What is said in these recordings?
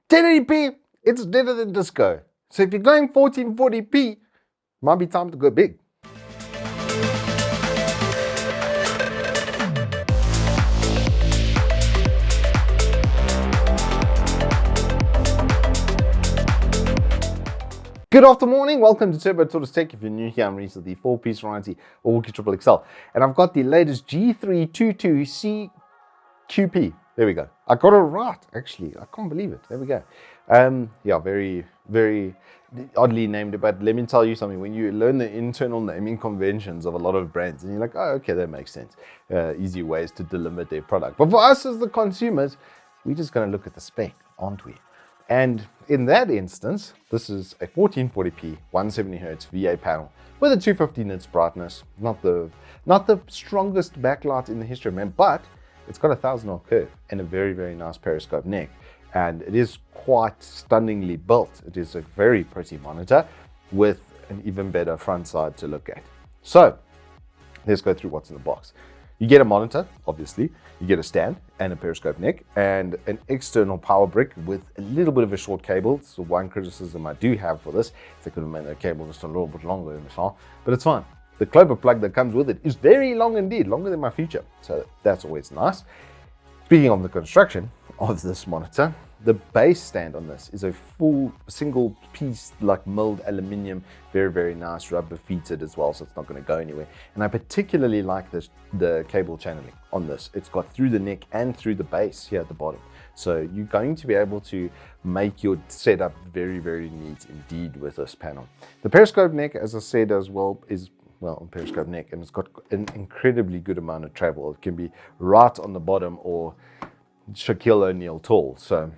1080p, it's deader than disco. So if you're going 1440p, might be time to go big. Good afternoon, welcome to Turbo Tortoise Tech. If you're new here, I'm Reese, the 4-piece variety or Wooks Triple XL. And I've got the latest C322CQP. There we go. I got it right, actually. I can't believe it. There we go. Yeah, very, very oddly named, but let me tell you something. When you learn the internal naming conventions of a lot of brands, and you're like, oh, okay, that makes sense. Easy ways to delimit their product. But for us as the consumers, we're just going to look at the spec, aren't we? And in that instance, this is a 1440p 170Hz VA panel with a 250 nits brightness. Not the strongest backlight in the history of man, but it's got a 1000 curve and a very, very nice periscope neck. And it is quite stunningly built. It is a very pretty monitor with an even better front side to look at. So let's go through what's in the box. You get a monitor, obviously, you get a stand and a periscope neck and an external power brick with a little bit of a short cable. So one criticism I do have for this is they could have made the cable just a little bit longer in the far, but it's fine. The Clover plug that comes with it is very long indeed, longer than my Future. So that's always nice. Speaking of the construction of this monitor, the base stand on this is a full single piece like milled aluminium, very, very nice, rubber featured as well, so it's not going to go anywhere. And I particularly like the cable channeling on this. It's got through the neck and through the base here at the bottom. So you're going to be able to make your setup very, very neat indeed with this panel. The periscope neck, as I said as well, is on periscope neck, and it's got an incredibly good amount of travel. It can be right on the bottom or Shaquille O'Neal tall. So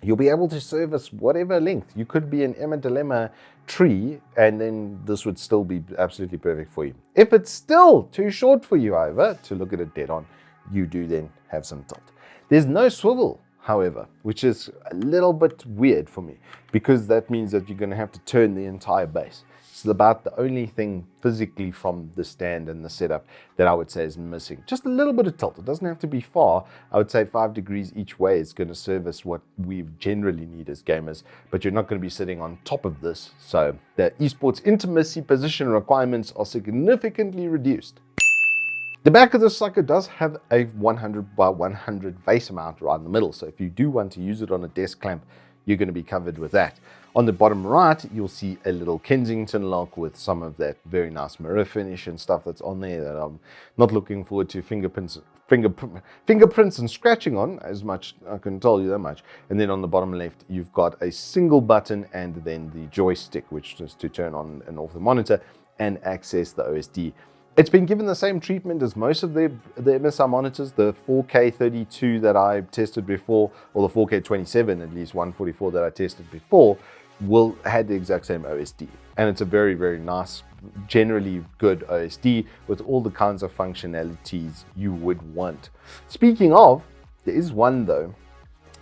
you'll be able to service whatever length. You could be an Emma Dilemma tree, and then this would still be absolutely perfect for you. If it's still too short for you, however, to look at it dead on, you do then have some tilt. There's no swivel, however, which is a little bit weird for me, because that means that you're going to have to turn the entire base. It's about the only thing physically from the stand and the setup that I would say is missing. Just a little bit of tilt. It doesn't have to be far. I would say 5 degrees each way is going to service what we generally need as gamers, but you're not going to be sitting on top of this. So the esports intimacy position requirements are significantly reduced. The back of this sucker does have a 100 by 100 face mount right in the middle. So if you do want to use it on a desk clamp, you're going to be covered with that. On the bottom right, you'll see a little Kensington lock with some of that very nice mirror finish and stuff that's on there that I'm not looking forward to fingerprints and scratching on as much. I can tell you that much. And then on the bottom left, you've got a single button and then the joystick, which is to turn on and off the monitor and access the OSD. It's been given the same treatment as most of the MSI monitors. The 4K 32 that I tested before, or the 4K 27, at least 144 that I tested before, had the exact same OSD. And it's a very, very nice, generally good OSD with all the kinds of functionalities you would want. Speaking of, there is one though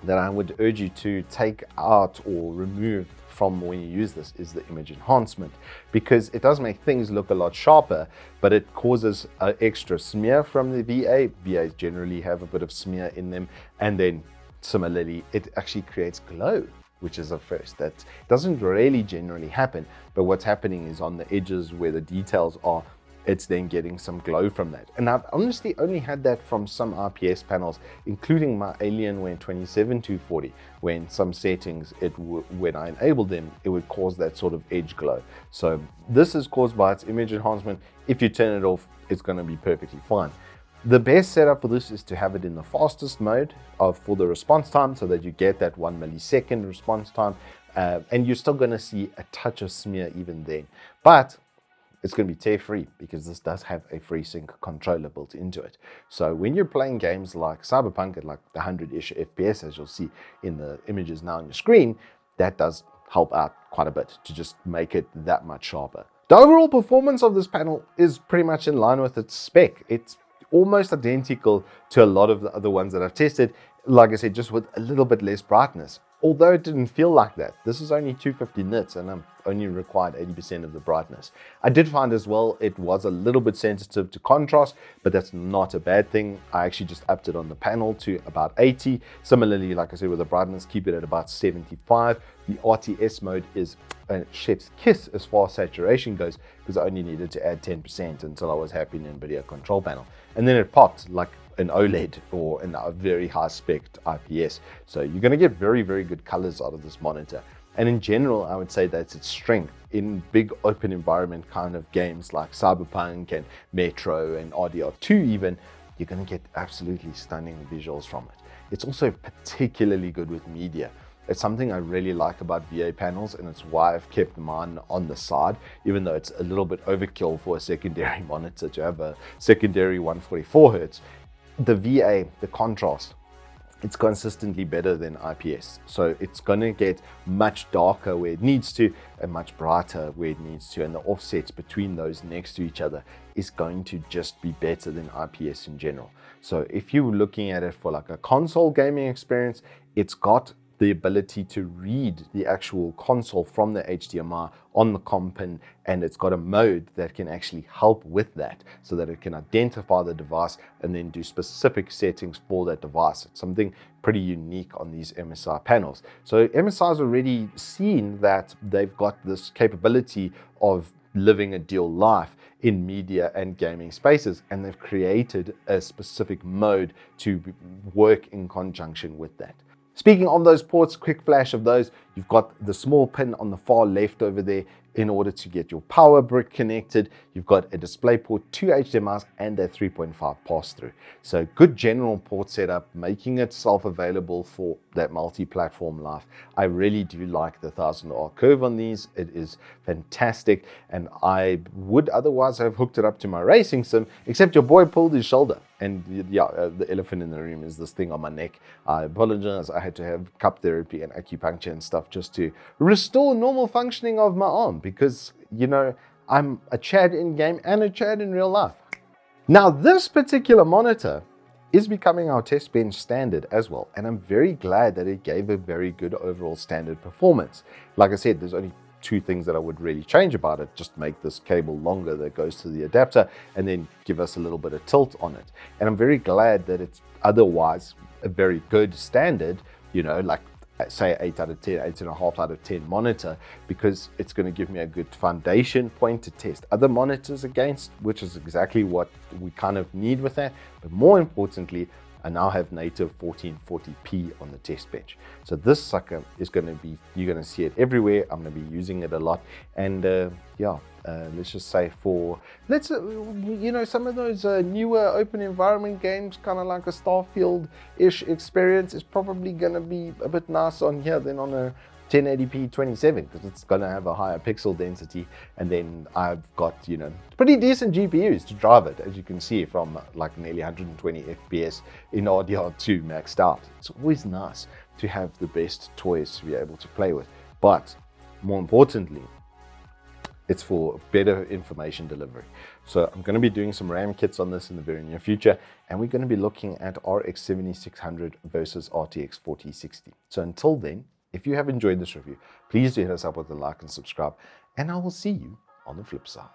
that I would urge you to take out or remove from when you use this, is the image enhancement, because it does make things look a lot sharper, but it causes an extra smear from the VA. VAs generally have a bit of smear in them, and then similarly it actually creates glow, which is a first. That doesn't really generally happen, but what's happening is on the edges where the details are, it's then getting some glow from that. And I've honestly only had that from some IPS panels, including my Alienware 27240, when some settings, when I enabled them, it would cause that sort of edge glow. So this is caused by its image enhancement. If you turn it off, it's going to be perfectly fine. The best setup for this is to have it in the fastest mode for the response time, so that you get that 1 millisecond response time, and you're still going to see a touch of smear even then. But it's going to be tear-free because this does have a FreeSync controller built into it. So when you're playing games like Cyberpunk at like the 100-ish FPS, as you'll see in the images now on your screen, that does help out quite a bit to just make it that much sharper. The overall performance of this panel is pretty much in line with its spec. It's almost identical to a lot of the other ones that I've tested. Like I said, just with a little bit less brightness. Although it didn't feel like that, this is only 250 nits and I'm only required 80% of the brightness. I did find as well it was a little bit sensitive to contrast, but that's not a bad thing. I actually just upped it on the panel to about 80. Similarly, like I said, with the brightness, keep it at about 75. The RTS mode is a chef's kiss as far as saturation goes, because I only needed to add 10% until I was happy in NVIDIA control panel. And then it popped like an OLED or a very high spec IPS. So you're going to get very, very good colors out of this monitor. And in general, I would say that's its strength in big open environment kind of games like Cyberpunk and Metro and RDR2 even. You're going to get absolutely stunning visuals from it. It's also particularly good with media. It's something I really like about VA panels, and it's why I've kept mine on the side, even though it's a little bit overkill for a secondary monitor to have a secondary 144 Hertz. The VA, the contrast, it's consistently better than IPS. So it's going to get much darker where it needs to and much brighter where it needs to. And the offsets between those next to each other is going to just be better than IPS in general. So if you're looking at it for like a console gaming experience, it's got the ability to read the actual console from the HDMI on the comp, and it's got a mode that can actually help with that so that it can identify the device and then do specific settings for that device. It's something pretty unique on these MSI panels. So MSI's already seen that they've got this capability of living a dual life in media and gaming spaces, and they've created a specific mode to work in conjunction with that. Speaking of those ports, quick flash of those, you've got the small pin on the far left over there in order to get your power brick connected. You've got a display port, 2 HDMIs, and a 3.5 pass-through. So good general port setup, making it self-available for that multi-platform life. I really do like the 1000R curve on these. It is fantastic, and I would otherwise have hooked it up to my racing sim, except your boy pulled his shoulder. And yeah, the elephant in the room is this thing on my neck. I apologize. I had to have cup therapy and acupuncture and stuff just to restore normal functioning of my arm, because, you know, I'm a Chad in game and a Chad in real life. Now, this particular monitor is becoming our test bench standard as well, and I'm very glad that it gave a very good overall standard performance. Like I said, there's only 2 things that I would really change about it. Just make this cable longer that goes to the adapter and then give us a little bit of tilt on it. And I'm very glad that it's otherwise a very good standard, you know, like say 8 out of 10, 8.5 out of 10 monitor, because it's going to give me a good foundation point to test other monitors against, which is exactly what we kind of need with that. But more importantly, I now have native 1440p on the test bench. So this sucker is going to be, you're going to see it everywhere. I'm going to be using it a lot. And let's just say for, you know, some of those newer open environment games, kind of like a Starfield-ish experience, is probably going to be a bit nice on here than on a 1080p 27, because it's going to have a higher pixel density, and then I've got, you know, pretty decent GPUs to drive it, as you can see, from like nearly 120 FPS in RDR2 maxed out. It's always nice to have the best toys to be able to play with, but more importantly, it's for better information delivery. So I'm going to be doing some RAM kits on this in the very near future, and we're going to be looking at RX 7600 versus RTX 4060. So until then, if you have enjoyed this review, please do hit us up with a like and subscribe, and I will see you on the flip side.